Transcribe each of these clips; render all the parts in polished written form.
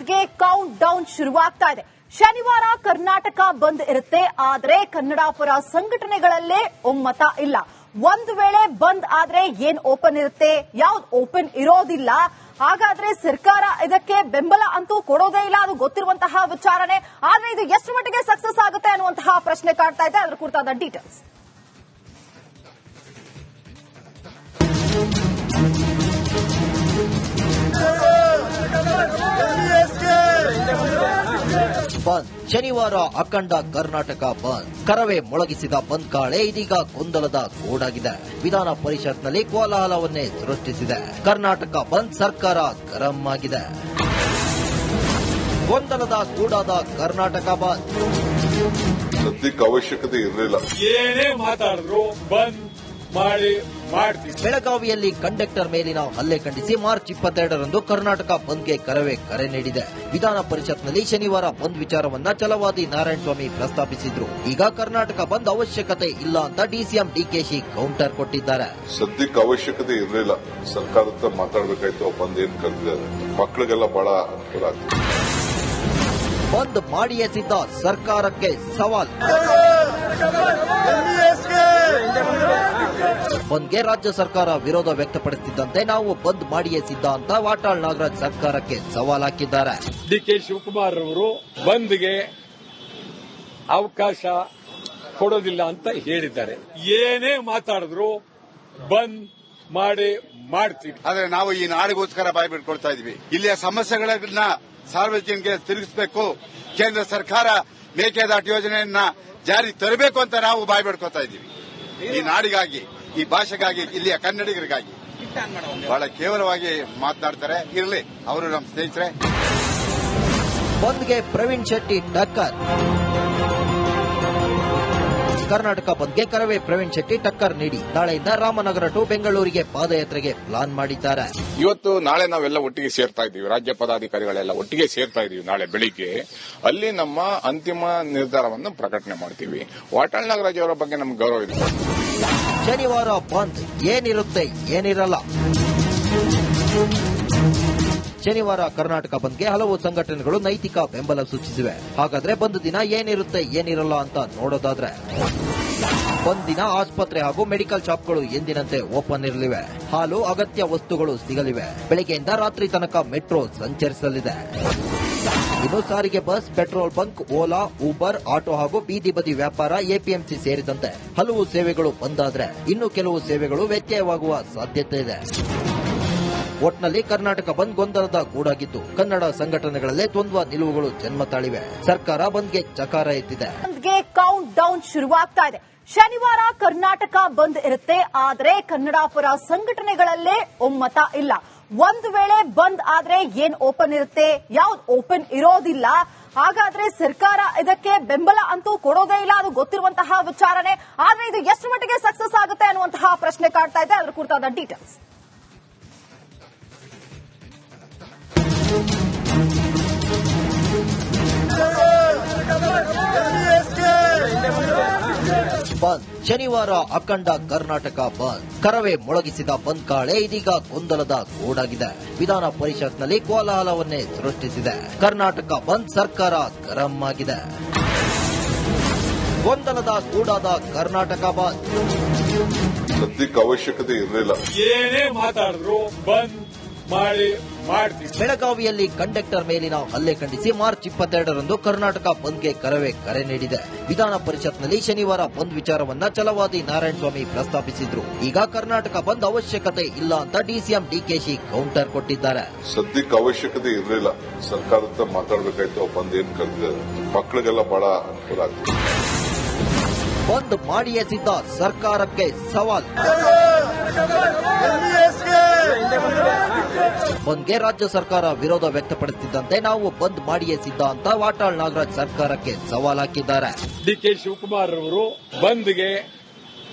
ಬಂದ್ಗೆ count down ಶುರುವಾಗ್ತಾ ಇದೆ. ಶನಿವಾರ ಕರ್ನಾಟಕ ಬಂದ್ ಇರುತ್ತೆ, ಆದ್ರೆ ಕನ್ನಡ ಪರ ಸಂಘಟನೆಗಳಲ್ಲೇ ಒಮ್ಮತ ಇಲ್ಲ. ಒಂದು ವೇಳೆ ಬಂದ್ ಆದ್ರೆ ಏನ್ ಓಪನ್ ಇರುತ್ತೆ, ಯಾವ್ದು ಓಪನ್ ಇರೋದಿಲ್ಲ. ಹಾಗಾದ್ರೆ ಸರ್ಕಾರ ಇದಕ್ಕೆ ಬೆಂಬಲ ಅಂತೂ ಕೊಡೋದೇ ಇಲ್ಲ, ಅದು ಗೊತ್ತಿರುವಂತಹ ವಿಚಾರನೆ. ಆದ್ರೆ ಇದು ಎಷ್ಟು ಮಟ್ಟಿಗೆ ಸಕ್ಸಸ್ ಆಗುತ್ತೆ ಅನ್ನುವಂತಹ ಪ್ರಶ್ನೆ ಕಾಡ್ತಾ ಇದೆ. ಅದರ ಕುರಿತಾದ ಡೀಟೇಲ್ಸ್. ಬಂದ್ ಶನಿವಾರ ಅಖಂಡ ಕರ್ನಾಟಕ ಬಂದ್. ಕರವೇ ಮೊಳಗಿಸಿದ ಬಂದ್ ಕಾಳೆ ಇದೀಗ ಗೊಂದಲದ ಗೂಡಾಗಿದೆ. ವಿಧಾನ ಪರಿಷತ್ನಲ್ಲಿ ಕೋಲಾಹಲವನ್ನೇ ಸೃಷ್ಟಿಸಿದೆ. ಕರ್ನಾಟಕ ಬಂದ್ ಸರ್ಕಾರ ಗರಂ ಆಗಿದೆ. ಗೊಂದಲದ ಗೂಡಾದ ಕರ್ನಾಟಕ ಬಂದ್. ಸದ್ಯಕ್ಕೆ ಅವಶ್ಯಕತೆ ಇರಲಿಲ್ಲ. ಏನೇ ಮಾತಾಡಿದ್ರು ಬಂದ್ ಮಾಡ್ತೀವಿ. ಬೆಳಗಾವಿಯಲ್ಲಿ ಕಂಡಕ್ಟರ್ ಮೇಲಿನ ಹಲ್ಲೆ ಖಂಡಿಸಿ ಮಾರ್ಚ್ 22ರಂದು ಕರ್ನಾಟಕ ಬಂದ್ಗೆ ಕರೆ ನೀಡಿದೆ. ವಿಧಾನ ಪರಿಷತ್ನಲ್ಲಿ ಶನಿವಾರ ಬಂದ್ ವಿಚಾರವನ್ನ ಛಲವಾದಿ ನಾರಾಯಣಸ್ವಾಮಿ ಪ್ರಸ್ತಾಪಿಸಿದ್ರು. ಈಗ ಕರ್ನಾಟಕ ಬಂದ್ ಅವಶ್ಯಕತೆ ಇಲ್ಲ ಅಂತ ಡಿಸಿಎಂ ಡಿಕೆಶಿ ಕೌಂಟರ್ ಕೊಟ್ಟಿದ್ದಾರೆ. ಸದ್ಯಕ್ಕೆ ಅವಶ್ಯಕತೆ ಇರಲಿಲ್ಲ. ಸರ್ಕಾರದ ಮಾತಾಡಬೇಕಾಯ್ತು. ಬಂದ್ ಏನ್ ಕರೆದಿದ್ದಾರೆ, ಮಕ್ಕಳಿಗೆಲ್ಲ ಬಹಳ ಅನುಕೂಲ ಆಗ್ತದೆ. ಬಂದ್ ಮಾಡಿಯೇ ಸಿದ್ಧ ಸರ್ಕಾರಕ್ಕೆ ಸವಾಲ್. ಬಂದ್ಗೆ ರಾಜ್ಯ ಸರ್ಕಾರ ವಿರೋಧ ವ್ಯಕ್ತಪಡಿಸುತ್ತಿದ್ದಂತೆ ನಾವು ಬಂದ್ ಮಾಡಿಯೇ ಸಿದ್ಧ ಅಂತ ವಾಟಾಳ್ ನಾಗರಾಜ್ ಸರ್ಕಾರಕ್ಕೆ ಸವಾಲ್ ಹಾಕಿದ್ದಾರೆ. ಡಿಕೆ ಶಿವಕುಮಾರ್ ಅವರು ಬಂದ್ಗೆ ಅವಕಾಶ ಕೊಡೋದಿಲ್ಲ ಅಂತ ಹೇಳಿದ್ದಾರೆ. ಏನೇ ಮಾತಾಡಿದ್ರು ಬಂದ್ ಮಾಡ್ತೀವಿ. ಆದ್ರೆ ನಾವು ಈ ನಾಡಿಗೋಸ್ಕರ ಬಾಯ್ಬಿಟ್ಕೊಳ್ತಾ ಇದೀವಿ. ಇಲ್ಲಿಯ ಸಮಸ್ಯೆಗಳನ್ನ ಸಾರ್ವಜನಿಕರಿಗೆ ತಿರುಗಿಸಬೇಕು. ಕೇಂದ್ರ ಸರ್ಕಾರ ಮೇಕೆದಾಟು ಯೋಜನೆಯನ್ನ ಜಾರಿ ತರಬೇಕು ಅಂತ ನಾವು ಬಾಯ್ಬಿಡ್ಕೊತಾ ಇದೀವಿ. ಈ ನಾಡಿಗಾಗಿ, ಈ ಭಾಷೆಗಾಗಿ, ಇಲ್ಲಿಯ ಕನ್ನಡಿಗರಿಗಾಗಿ. ಬಹಳ ಕೇವಲವಾಗಿ ಮಾತನಾಡ್ತಾರೆ. ಇರಲಿ, ಅವರು ನಮ್ಮ ಸ್ನೇಹಿತರೆ. ಬಂದ್ಗೆ ಪ್ರವೀಣ್ ಶೆಟ್ಟಿ ಟಕ್ಕರ್. ಕರ್ನಾಟಕ ಬಂದ್ಗೆ ಕರವೇ ಪ್ರವೀಣ್ ಶೆಟ್ಟಿ ಟಕ್ಕರ್ ನೀಡಿ ನಾಳೆಯಿಂದ ರಾಮನಗರ ಟು ಬೆಂಗಳೂರಿಗೆ ಪಾದಯಾತ್ರೆಗೆ ಪ್ಲಾನ್ ಮಾಡಿದ್ದಾರೆ. ಇವತ್ತು ನಾಳೆ ನಾವೆಲ್ಲ ಒಟ್ಟಿಗೆ ಸೇರ್ತಾ ಇದ್ದೀವಿ. ರಾಜ್ಯ ಪದಾಧಿಕಾರಿಗಳೆಲ್ಲ ಒಟ್ಟಿಗೆ ಸೇರ್ತಾ ಇದ್ದೀವಿ. ನಾಳೆ ಬೆಳಿಗ್ಗೆ ಅಲ್ಲಿ ನಮ್ಮ ಅಂತಿಮ ನಿರ್ಧಾರವನ್ನು ಪ್ರಕಟಣೆ ಮಾಡ್ತೀವಿ. ವಾಟಾಳ್ ನಾಗರಾಜ್ ಅವರ ಬಗ್ಗೆ ನಮ್ಗೆ ಗೌರವ ಇದೆ. ಶನಿವಾರ ಬಂದ್ ಏನಿರುತ್ತೆ, ಏನಿರಲ್ಲ. ಶನಿವಾರ ಕರ್ನಾಟಕ ಬಂದ್ಗೆ ಹಲವು ಸಂಘಟನೆಗಳು ನೈತಿಕ ಬೆಂಬಲ ಸೂಚಿಸಿವೆ. ಹಾಗಾದ್ರೆ ಬಂದ್ ದಿನ ಏನಿರುತ್ತೆ, ಏನಿರಲ್ಲ ಅಂತ ನೋಡೋದಾದ್ರೆ, ಬಂದ್ ದಿನ ಆಸ್ಪತ್ರೆ ಹಾಗೂ ಮೆಡಿಕಲ್ ಶಾಪ್ಗಳು ಎಂದಿನಂತೆ ಓಪನ್ ಇರಲಿವೆ. ಹಾಲು, ಅಗತ್ಯ ವಸ್ತುಗಳು ಸಿಗಲಿವೆ. ಬೆಳಗ್ಗೆಯಿಂದ ರಾತ್ರಿ ತನಕ ಮೆಟ್ರೋ ಸಂಚರಿಸಲಿದೆ. ಇನ್ನು ಸಾರಿಗೆ bus, petrol bunk, Ola, Uber, auto ಹಾಗೂ ಬೀದಿ ಬದಿ ವ್ಯಾಪಾರ, ಎಪಿಎಂಸಿ ಸೇರಿದಂತೆ ಹಲವು ಸೇವೆಗಳು ಬಂದಾದ್ರೆ ಇನ್ನು ಕೆಲವು ಸೇವೆಗಳು ವ್ಯತ್ಯಯವಾಗುವ ಸಾಧ್ಯತೆ ಇದೆ. ಒಟ್ನಲ್ಲಿ ಕರ್ನಾಟಕ ಬಂದ್ ಗೊಂದಲದ ಗೂಡಾಗಿದ್ದು ಕನ್ನಡ ಸಂಘಟನೆಗಳಲ್ಲೇ ದ್ವಂದ್ವ ನಿಲುವುಗಳು ಜನ್ಮ ತಾಳಿವೆ. ಸರ್ಕಾರ ಬಂದ್ಗೆ ಚಕಾರ ಎತ್ತಿದೆ. ಬಂದ್ಗೆ ಕೌಂಟ್ ಡೌನ್ ಶುರುವಾಗ್ತಾ ಇದೆ. ಶನಿವಾರ ಕರ್ನಾಟಕ ಬಂದ್ ಇರುತ್ತೆ, ಆದ್ರೆ ಕನ್ನಡ ಪರ ಸಂಘಟನೆಗಳಲ್ಲೇ ಒಮ್ಮತ ಇಲ್ಲ. ಒಂದು ವೇಳೆ ಬಂದ್ ಆದ್ರೆ ಏನ್ ಓಪನ್ ಇರುತ್ತೆ, ಯಾವ್ದು ಓಪನ್ ಇರೋದಿಲ್ಲ. ಹಾಗಾದ್ರೆ ಸರ್ಕಾರ ಇದಕ್ಕೆ ಬೆಂಬಲ ಅಂತೂ ಕೊಡೋದೇ ಇಲ್ಲ, ಅದು ಗೊತ್ತಿರುವಂತಹ ವಿಚಾರನೆ. ಆದ್ರೆ ಇದು ಎಷ್ಟು ಮಟ್ಟಿಗೆ ಸಕ್ಸಸ್ ಆಗುತ್ತೆ ಅನ್ನುವಂತಹ ಪ್ರಶ್ನೆ ಕಾಡ್ತಾ ಇದೆ. ಅದರ ಕುರಿತಾದ ಡೀಟೇಲ್ಸ್. ಬಂದ್ ಶನಿವಾರ ಅಖಂಡ ಕರ್ನಾಟಕ ಬಂದ್. ಕರವೇ ಮೊಳಗಿಸಿದ ಬಂದ್ ಕಾಳೆ ಇದೀಗ ಗೊಂದಲದ ಗೂಡಾಗಿದೆ. ವಿಧಾನ ಪರಿಷತ್ನಲ್ಲಿ ಕೋಲಾಹಲವನ್ನೇ ಸೃಷ್ಟಿಸಿದೆ. ಕರ್ನಾಟಕ ಬಂದ್ ಸರ್ಕಾರ ಗರಂ ಆಗಿದೆ. ಗೊಂದಲದ ಗೂಡಾದ ಕರ್ನಾಟಕ ಬಂದ್. ಸದ್ಯಕ್ಕೆ ಅವಶ್ಯಕತೆ ಇರಲಿಲ್ಲ. ಏನೇ ಮಾತಾಡಿದ್ರು ಬಂದ್ ಮಾಡ್ತೀವಿ. ಬೆಳಗಾವಿಯಲ್ಲಿ ಕಂಡಕ್ಟರ್ ಮೇಲಿನ ಹಲ್ಲೆ ಖಂಡಿಸಿ ಮಾರ್ಚ್ 22ರಂದು ಕರ್ನಾಟಕ ಬಂದ್ಗೆ ಕರೆ ನೀಡಿದೆ. ವಿಧಾನ ಪರಿಷತ್ನಲ್ಲಿ ಶನಿವಾರ ಬಂದ್ ವಿಚಾರವನ್ನ ಛಲವಾದಿ ನಾರಾಯಣಸ್ವಾಮಿ ಪ್ರಸ್ತಾಪಿಸಿದ್ರು. ಈಗ ಕರ್ನಾಟಕ ಬಂದ್ ಅವಶ್ಯಕತೆ ಇಲ್ಲ ಅಂತ ಡಿಸಿಎಂ ಡಿಕೆಶಿ ಕೌಂಟರ್ ಕೊಟ್ಟಿದ್ದಾರೆ. ಸದ್ಯಕ್ಕೆ ಅವಶ್ಯಕತೆ ಇರಲಿಲ್ಲ. ಸರ್ಕಾರದ ಮಾತಾಡಬೇಕಾಯ್ತು. ಬಂದ್ ಏನ್ ಕರೆದಿದ್ದಾರೆ, ಮಕ್ಕಳಿಗೆಲ್ಲ ಬಹಳ ಅನುಕೂಲ ಆಗ್ತದೆ. ಬಂದ್ ಮಾಡಿಯೇ ಸಿದ್ಧ ಸರ್ಕಾರಕ್ಕೆ ಸವಾಲ್. ಬಂದ್ಗೆ ರಾಜ್ಯ ಸರ್ಕಾರ ವಿರೋಧ ವ್ಯಕ್ತಪಡಿಸುತ್ತಿದ್ದಂತೆ ನಾವು ಬಂದ್ ಮಾಡಿಯೇ ಸಿದ್ಧ ಅಂತ ವಾಟಾಳ್ ನಾಗರಾಜ್ ಸರ್ಕಾರಕ್ಕೆ ಸವಾಲ್ ಹಾಕಿದ್ದಾರೆ. ಡಿಕೆ ಶಿವಕುಮಾರ್ ಅವರು ಬಂದ್ಗೆ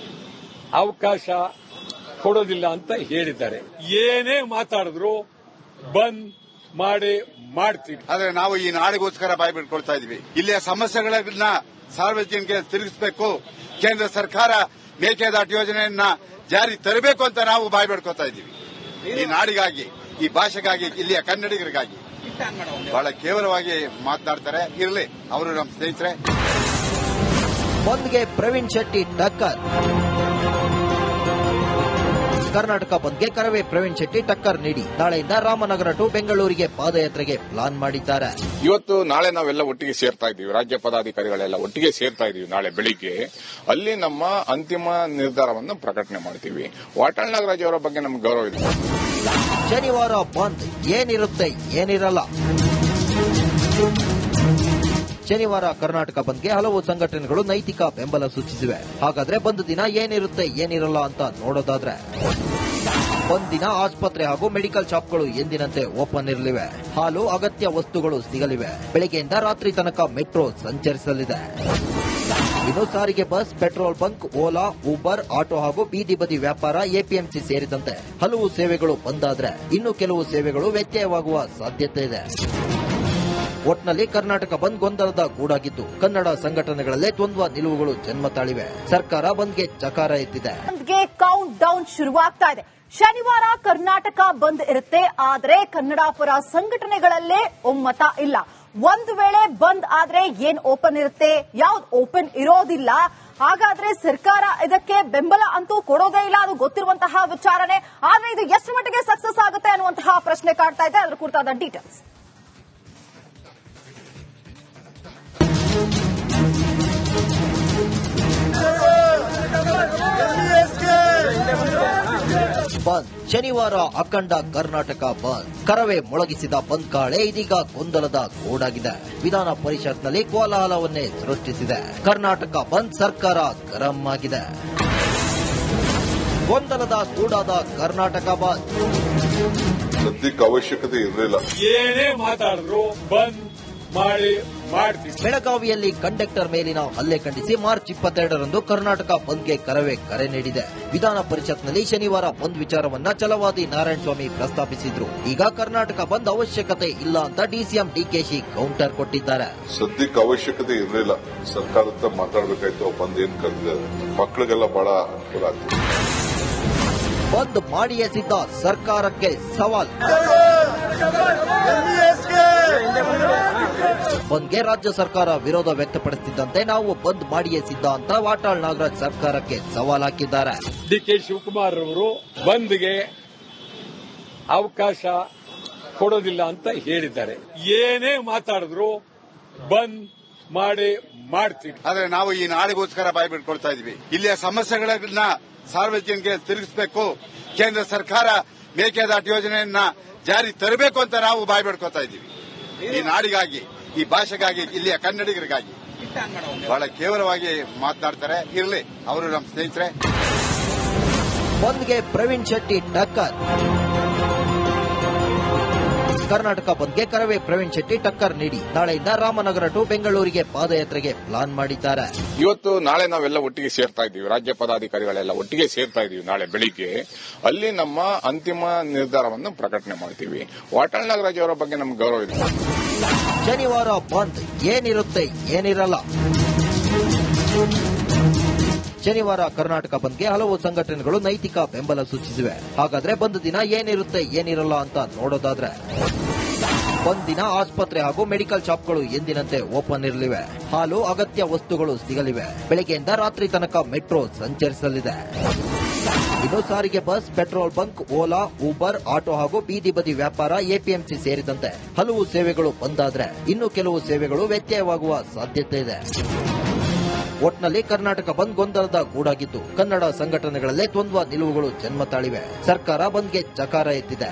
ಅವಕಾಶ ಕೊಡೋದಿಲ್ಲ ಅಂತ ಹೇಳಿದ್ದಾರೆ. ಏನೇ ಮಾತಾಡಿದ್ರು ಬಂದ್ ಮಾಡ್ತೀವಿ. ಆದ್ರೆ ನಾವು ಈ ನಾಡಿಗೋಸ್ಕರ ಬಾಯ್ಬಿಟ್ಕೊಳ್ತಾ ಇದೀವಿ. ಇಲ್ಲಿಯ ಸಮಸ್ಯೆಗಳನ್ನ ಸಾರ್ವಜನಿಕರಿಗೆ ತಿರುಗಿಸಬೇಕು. ಕೇಂದ್ರ ಸರ್ಕಾರ ಮೇಕೆದಾಟು ಯೋಜನೆಯನ್ನ ಜಾರಿ ತರಬೇಕು ಅಂತ ನಾವು ಬಾಯ್ಬಿಡ್ಕೊತಾ ಇದೀವಿ. ಈ ನಾಡಿಗಾಗಿ, ಈ ಭಾಷೆಗಾಗಿ, ಇಲ್ಲಿಯ ಕನ್ನಡಿಗರಿಗಾಗಿ. ಬಹಳ ಕೇವಲವಾಗಿ ಮಾತನಾಡ್ತಾರೆ. ಇರಲಿ, ಅವರು ನಮ್ಮ ಸ್ನೇಹಿತರೆ. ಬಂದ್ಗೆ ಪ್ರವೀಣ್ ಶೆಟ್ಟಿ ಟಕ್ಕರ್. ಕರ್ನಾಟಕ ಬಂದ್ಗೆ ಕರವೇ ಪ್ರವೀಣ್ ಶೆಟ್ಟಿ ಟಕ್ಕರ್ ನೀಡಿ ನಾಳೆಯಿಂದ ರಾಮನಗರ ಟು ಬೆಂಗಳೂರಿಗೆ ಪಾದಯಾತ್ರೆಗೆ ಪ್ಲಾನ್ ಮಾಡಿದ್ದಾರೆ. ಇವತ್ತು ನಾಳೆ ನಾವೆಲ್ಲ ಒಟ್ಟಿಗೆ ಸೇರ್ತಾ ಇದ್ದೀವಿ. ರಾಜ್ಯ ಪದಾಧಿಕಾರಿಗಳೆಲ್ಲ ಒಟ್ಟಿಗೆ ಸೇರ್ತಾ ಇದ್ದೀವಿ. ನಾಳೆ ಬೆಳಿಗ್ಗೆ ಅಲ್ಲಿ ನಮ್ಮ ಅಂತಿಮ ನಿರ್ಧಾರವನ್ನು ಪ್ರಕಟಣೆ ಮಾಡ್ತೀವಿ. ವಾಟಾಳ್ ನಾಗರಾಜ್ ಅವರ ಬಗ್ಗೆ ನಮ್ಗೆ ಗೌರವ ಇದೆ. ಶನಿವಾರ ಬಂದ್ ಏನಿರುತ್ತೆ ಏನಿರಲ್ಲ. ಶನಿವಾರ ಕರ್ನಾಟಕ ಬಂದ್ಗೆ ಹಲವು ಸಂಘಟನೆಗಳು ನೈತಿಕ ಬೆಂಬಲ ಸೂಚಿಸಿವೆ. ಹಾಗಾದ್ರೆ ಬಂದ್ ದಿನ ಏನಿರುತ್ತೆ ಏನಿರಲ್ಲ ಅಂತ ನೋಡೋದಾದ್ರೆ, ಬಂದ್ ದಿನ ಆಸ್ಪತ್ರೆ ಹಾಗೂ ಮೆಡಿಕಲ್ ಶಾಪ್ಗಳು ಎಂದಿನಂತೆ ಓಪನ್ ಇರಲಿವೆ. ಹಾಲು ಅಗತ್ಯ ವಸ್ತುಗಳು ಸಿಗಲಿವೆ. ಬೆಳಗ್ಗೆಯಿಂದ ರಾತ್ರಿ ತನಕ ಮೆಟ್ರೋ ಸಂಚರಿಸಲಿದೆ. ಇನ್ನು ಸಾರಿಗೆ bus, petrol bunk, Ola, Uber, auto ಹಾಗೂ ಬೀದಿ ಬದಿ ವ್ಯಾಪಾರ, ಎಪಿಎಂಸಿ ಸೇರಿದಂತೆ ಹಲವು ಸೇವೆಗಳು ಬಂದಾದ್ರೆ ಇನ್ನು ಕೆಲವು ಸೇವೆಗಳು ವ್ಯತ್ಯಯವಾಗುವ ಸಾಧ್ಯತೆ ಇದೆ. ಒಟ್ನಲ್ಲಿ ಕರ್ನಾಟಕ ಬಂದ್ ಗೊಂದಲದ ಗೂಡಾಗಿದ್ದು ಕನ್ನಡ ಸಂಘಟನೆಗಳಲ್ಲೇ ದ್ವಂದ್ವ ನಿಲುವುಗಳು ಜನ್ಮ ತಾಳಿವೆ. ಸರ್ಕಾರ ಬಂದ್ಗೆ ಚಕಾರ ಎತ್ತಿದೆ. ಬಂದ್ಗೆ ಕೌಂಟ್ ಡೌನ್ ಶುರುವಾಗ್ತಾ ಇದೆ. ಶನಿವಾರ ಕರ್ನಾಟಕ ಬಂದ್ ಇರುತ್ತೆ, ಆದರೆ ಕನ್ನಡ ಪರ ಸಂಘಟನೆಗಳಲ್ಲೇ ಒಮ್ಮತ ಇಲ್ಲ. ಒಂದು ವೇಳೆ ಬಂದ್ ಆದ್ರೆ ಏನ್ ಓಪನ್ ಇರುತ್ತೆ, ಯಾವ್ದು ಓಪನ್ ಇರೋದಿಲ್ಲ. ಹಾಗಾದ್ರೆ ಸರ್ಕಾರ ಇದಕ್ಕೆ ಬೆಂಬಲ ಅಂತೂ ಕೊಡೋದೇ ಇಲ್ಲ, ಅದು ಗೊತ್ತಿರುವಂತಹ ವಿಚಾರನೆ. ಆದ್ರೆ ಇದು ಎಷ್ಟು ಮಟ್ಟಿಗೆ ಸಕ್ಸಸ್ ಆಗುತ್ತೆ ಅನ್ನುವಂತಹ ಪ್ರಶ್ನೆ ಕಾಡ್ತಾ ಇದೆ. ಅದರ ಕುರಿತಾದ ಡೀಟೇಲ್ಸ್. ಬಂದ್ ಶನಿವಾರ ಅಖಂಡ ಕರ್ನಾಟಕ ಬಂದ್. ಕರವೇ ಮೊಳಗಿಸಿದ ಬಂದ್ ಕಾಳೆ ಇದೀಗ ಗೊಂದಲದ ಗೂಡಾಗಿದೆ. ವಿಧಾನ ಪರಿಷತ್ನಲ್ಲಿ ಕೋಲಾಹಲವನ್ನೇ ಸೃಷ್ಟಿಸಿದೆ. ಕರ್ನಾಟಕ ಬಂದ್ ಸರ್ಕಾರ ಗರಂ ಆಗಿದೆ. ಗೊಂದಲದ ಗೂಡಾದ ಕರ್ನಾಟಕ ಬಂದ್. ಸದ್ಯಕ್ಕೆ ಅವಶ್ಯಕತೆ ಇರಲಿಲ್ಲ. ಏನೇ ಮಾತಾಡಿದ್ರು ಬಂದ್ ಮಾಡ್ತೀವಿ. ಬೆಳಗಾವಿಯಲ್ಲಿ ಕಂಡಕ್ಟರ್ ಮೇಲಿನ ಹಲ್ಲೆ ಖಂಡಿಸಿ ಮಾರ್ಚ್ 22ರಂದು ಕರ್ನಾಟಕ ಬಂದ್ಗೆ ಕರವೇ ಕರೆ ನೀಡಿದೆ. ವಿಧಾನ ಪರಿಷತ್ನಲ್ಲಿ ಶನಿವಾರ ಬಂದ್ ವಿಚಾರವನ್ನ ಛಲವಾದಿ ನಾರಾಯಣಸ್ವಾಮಿ ಪ್ರಸ್ತಾಪಿಸಿದ್ರು. ಈಗ ಕರ್ನಾಟಕ ಬಂದ್ ಅವಶ್ಯಕತೆ ಇಲ್ಲ ಅಂತ ಡಿಸಿಎಂ ಡಿಕೆಶಿ ಕೌಂಟರ್ ಕೊಟ್ಟಿದ್ದಾರೆ. ಸದ್ಯಕ್ಕೆ ಅವಶ್ಯಕತೆ ಇರಲಿಲ್ಲ. ಸರ್ಕಾರದ ಮಾತಾಡಬೇಕಾಯ್ತು. ಬಂದ್ ಏನ್ ಕರೆದಿದ್ದಾರೆ, ಮಕ್ಕಳಿಗೆಲ್ಲ ಬಹಳ ಅನುಕೂಲ ಆಗ್ತದೆ. ಬಂದ್ ಮಾಡಿಯೇ ಸಿದ್ಧ ಸರ್ಕಾರಕ್ಕೆ ಸವಾಲ್. ಬಂದ್ಗೆ ರಾಜ್ಯ ಸರ್ಕಾರ ವಿರೋಧ ವ್ಯಕ್ತಪಡಿಸುತ್ತಿದ್ದಂತೆ ನಾವು ಬಂದ್ ಮಾಡಿಯೇ ಸಿದ್ಧ ಅಂತ ವಾಟಾಳ್ ನಾಗರಾಜ್ ಸರ್ಕಾರಕ್ಕೆ ಸವಾಲ್ ಹಾಕಿದ್ದಾರೆ. ಡಿಕೆ ಶಿವಕುಮಾರ್ ಅವರು ಬಂದ್ಗೆ ಅವಕಾಶ ಕೊಡೋದಿಲ್ಲ ಅಂತ ಹೇಳಿದ್ದಾರೆ. ಏನೇ ಮಾತಾಡಿದ್ರು ಬಂದ್ ಮಾಡ್ತೀವಿ. ಆದ್ರೆ ನಾವು ಈ ನಾಡಿಗೋಸ್ಕರ ಬಾಯಿ ಬಿಟ್ಕೊಳ್ತಾ ಇದೀವಿ. ಇಲ್ಲಿಯ ಸಮಸ್ಯೆಗಳನ್ನ ಸಾರ್ವಜನಿಕರಿಗೆ ತಿರುಗಿಸಬೇಕು. ಕೇಂದ್ರ ಸರ್ಕಾರ ಮೇಕೆದಾಟು ಯೋಜನೆಯನ್ನ ಜಾರಿ ತರಬೇಕು ಅಂತ ನಾವು ಬಾಯಿ ಬಿಡ್ಕೊತಾ ಇದ್ದೀವಿ. ಈ ನಾಡಿಗಾಗಿ, ಈ ಭಾಷೆಗಾಗಿ, ಇಲ್ಲಿಯ ಕನ್ನಡಿಗರಿಗಾಗಿ. ಬಹಳ ಕೇವಲವಾಗಿ ಮಾತನಾಡ್ತಾರೆ. ಇರಲಿ, ಅವರು ನಮ್ಮ ಸ್ನೇಹಿತರೆ. ಬಂದ್ಗೆ ಪ್ರವೀಣ್ ಶೆಟ್ಟಿ ಟಕ್ಕರ್. ಕರ್ನಾಟಕ ಬಂದ್ಗೆ ಕರವೇ ಪ್ರವೀಣ್ ಶೆಟ್ಟಿ ಟಕ್ಕರ್ ನೀಡಿ ನಾಳೆಯಿಂದ ರಾಮನಗರ ಟು ಬೆಂಗಳೂರಿಗೆ ಪಾದಯಾತ್ರೆಗೆ ಪ್ಲಾನ್ ಮಾಡಿದ್ದಾರೆ. ಇವತ್ತು ನಾಳೆ ನಾವೆಲ್ಲ ಒಟ್ಟಿಗೆ ಸೇರ್ತಾ ಇದ್ದೀವಿ. ರಾಜ್ಯ ಪದಾಧಿಕಾರಿಗಳೆಲ್ಲ ಒಟ್ಟಿಗೆ ಸೇರ್ತಾ ಇದ್ದೀವಿ. ನಾಳೆ ಬೆಳಿಗ್ಗೆ ಅಲ್ಲಿ ನಮ್ಮ ಅಂತಿಮ ನಿರ್ಧಾರವನ್ನು ಪ್ರಕಟಣೆ ಮಾಡ್ತೀವಿ. ವಾಟಾಳ್ ನಾಗರಾಜ್ ಅವರ ಬಗ್ಗೆ ನಮ್ಗೆ ಗೌರವ ಇದೆ. ಶನಿವಾರ ಬಂದ್ ಏನಿರುತ್ತೆ ಏನಿರಲ್ಲ. ಶನಿವಾರ ಕರ್ನಾಟಕ ಬಂದ್ಗೆ ಹಲವು ಸಂಘಟನೆಗಳು ನೈತಿಕ ಬೆಂಬಲ ಸೂಚಿಸಿವೆ. ಹಾಗಾದ್ರೆ ಬಂದ್ ದಿನ ಏನಿರುತ್ತೆ ಏನಿರಲ್ಲ ಅಂತ ನೋಡೋದಾದ್ರೆ, ಬಂದ್ ದಿನ ಆಸ್ಪತ್ರೆ ಹಾಗೂ ಮೆಡಿಕಲ್ ಶಾಪ್ಗಳು ಎಂದಿನಂತೆ ಓಪನ್ ಇರಲಿವೆ. ಹಾಲು ಅಗತ್ಯ ವಸ್ತುಗಳು ಸಿಗಲಿವೆ. ಬೆಳಗ್ಗೆಯಿಂದ ರಾತ್ರಿ ತನಕ ಮೆಟ್ರೋ ಸಂಚರಿಸಲಿದೆ. ಇನ್ನು ಸಾರಿಗೆ bus, petrol bunk, Ola, Uber, auto ಹಾಗೂ ಬೀದಿ ಬದಿ ವ್ಯಾಪಾರ, ಎಪಿಎಂಸಿ ಸೇರಿದಂತೆ ಹಲವು ಸೇವೆಗಳು ಬಂದಾದ್ರೆ ಇನ್ನು ಕೆಲವು ಸೇವೆಗಳು ವ್ಯತ್ಯಯವಾಗುವ ಸಾಧ್ಯತೆ ಇದೆ. ಒಟ್ನಲ್ಲಿ ಕರ್ನಾಟಕ ಬಂದ್ ಗೊಂದಲದ ಗೂಡಾಗಿದ್ದು ಕನ್ನಡ ಸಂಘಟನೆಗಳಲ್ಲೇ ದ್ವಂದ್ವ ನಿಲುವುಗಳು ಜನ್ಮ ತಾಳಿವೆ. ಸರ್ಕಾರ ಬಂದ್ಗೆ ಚಕಾರ ಎತ್ತಿದೆ.